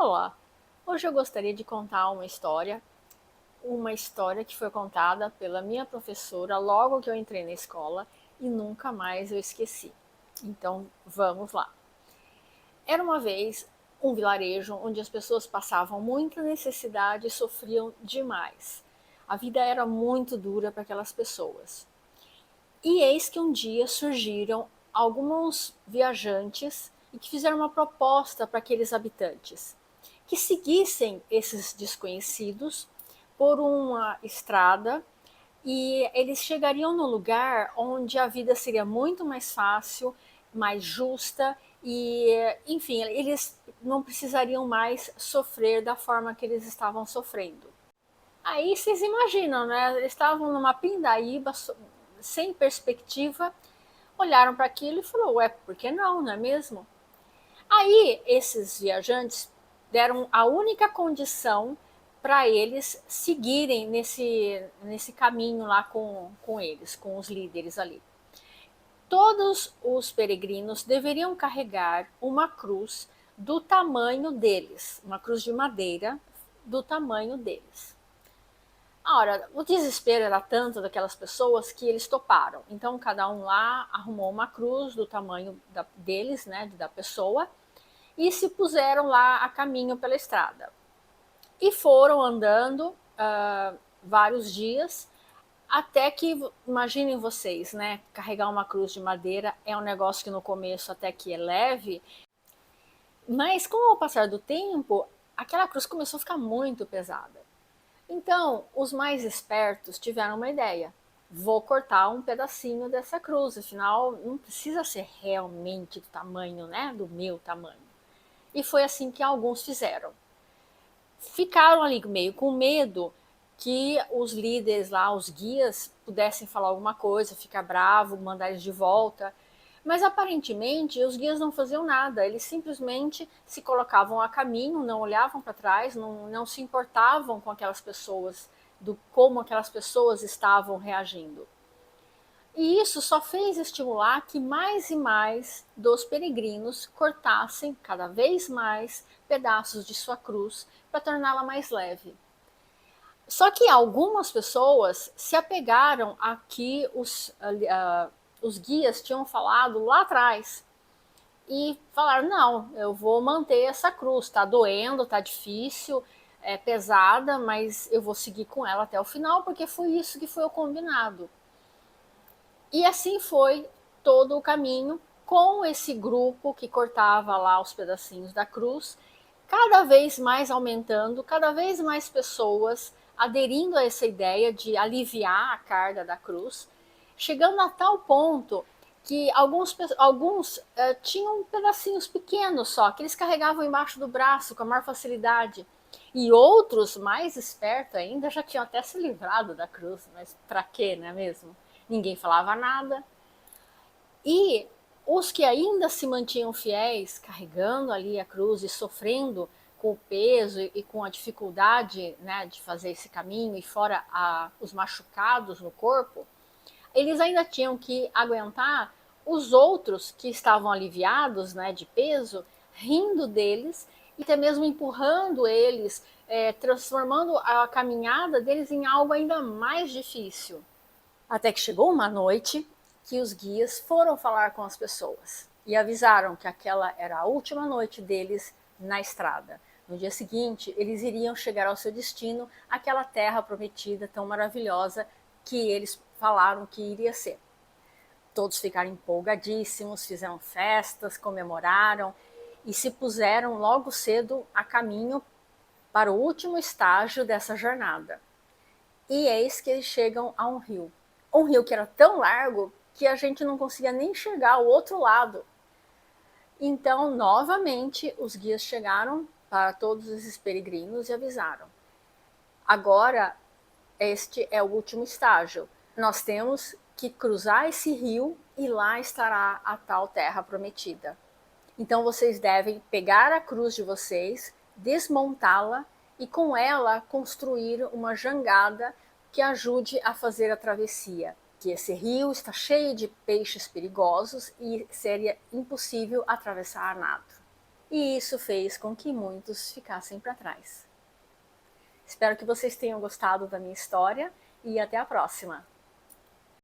Olá! Hoje eu gostaria de contar uma história que foi contada pela minha professora logo que eu entrei na escola e nunca mais eu esqueci. Então, vamos lá. Era uma vez um vilarejo onde as pessoas passavam muita necessidade e sofriam demais. A vida era muito dura para aquelas pessoas. E eis que um dia surgiram alguns viajantes e que fizeram uma proposta para aqueles habitantes que seguissem esses desconhecidos por uma estrada e eles chegariam no lugar onde a vida seria muito mais fácil, mais justa e, enfim, eles não precisariam mais sofrer da forma que eles estavam sofrendo. Aí vocês imaginam, né? Eles estavam numa pindaíba, sem perspectiva, olharam para aquilo e falaram, ué, por que não, não é mesmo? Aí esses viajantes deram a única condição para eles seguirem nesse caminho lá com eles, com os líderes ali. Todos os peregrinos deveriam carregar uma cruz do tamanho deles, uma cruz de madeira do tamanho deles. Ora, o desespero era tanto daquelas pessoas que eles toparam. Então, cada um lá arrumou uma cruz do tamanho deles, né, da pessoa, e se puseram lá a caminho pela estrada. E foram andando vários dias, até que, imaginem vocês, né, carregar uma cruz de madeira é um negócio que no começo até que é leve, mas com o passar do tempo, aquela cruz começou a ficar muito pesada. Então, os mais espertos tiveram uma ideia. Vou cortar um pedacinho dessa cruz, afinal, não precisa ser realmente do tamanho, né, do meu tamanho. E foi assim que alguns fizeram. Ficaram ali meio com medo que os líderes lá, os guias, pudessem falar alguma coisa, ficar bravo, mandar eles de volta. Mas aparentemente os guias não faziam nada, eles simplesmente se colocavam a caminho, não olhavam para trás, não se importavam com aquelas pessoas, do como aquelas pessoas estavam reagindo. E isso só fez estimular que mais e mais dos peregrinos cortassem cada vez mais pedaços de sua cruz para torná-la mais leve. Só que algumas pessoas se apegaram a que os guias tinham falado lá atrás e falaram: não, eu vou manter essa cruz, está doendo, está difícil, é pesada, mas eu vou seguir com ela até o final porque foi isso que foi o combinado. E assim foi todo o caminho com esse grupo que cortava lá os pedacinhos da cruz, cada vez mais aumentando, cada vez mais pessoas aderindo a essa ideia de aliviar a carga da cruz, chegando a tal ponto que alguns tinham pedacinhos pequenos só, que eles carregavam embaixo do braço com a maior facilidade. E outros, mais espertos ainda, já tinham até se livrado da cruz, mas para quê, não é mesmo? Ninguém falava nada. E os que ainda se mantinham fiéis, carregando ali a cruz e sofrendo com o peso e com a dificuldade, né, de fazer esse caminho, e fora os machucados no corpo, eles ainda tinham que aguentar os outros que estavam aliviados, né, de peso, rindo deles e até mesmo empurrando eles, transformando a caminhada deles em algo ainda mais difícil. Até que chegou uma noite que os guias foram falar com as pessoas e avisaram que aquela era a última noite deles na estrada. No dia seguinte, eles iriam chegar ao seu destino, aquela terra prometida tão maravilhosa que eles falaram que iria ser. Todos ficaram empolgadíssimos, fizeram festas, comemoraram e se puseram logo cedo a caminho para o último estágio dessa jornada. E eis que eles chegam a um rio. Um rio que era tão largo que a gente não conseguia nem enxergar o outro lado. Então, novamente, os guias chegaram para todos esses peregrinos e avisaram: agora, este é o último estágio. Nós temos que cruzar esse rio e lá estará a tal terra prometida. Então, vocês devem pegar a cruz de vocês, desmontá-la e com ela construir uma jangada que ajude a fazer a travessia, que esse rio está cheio de peixes perigosos e seria impossível atravessar a nado. e isso fez com que muitos ficassem para trás. Espero que vocês tenham gostado da minha história e até a próxima!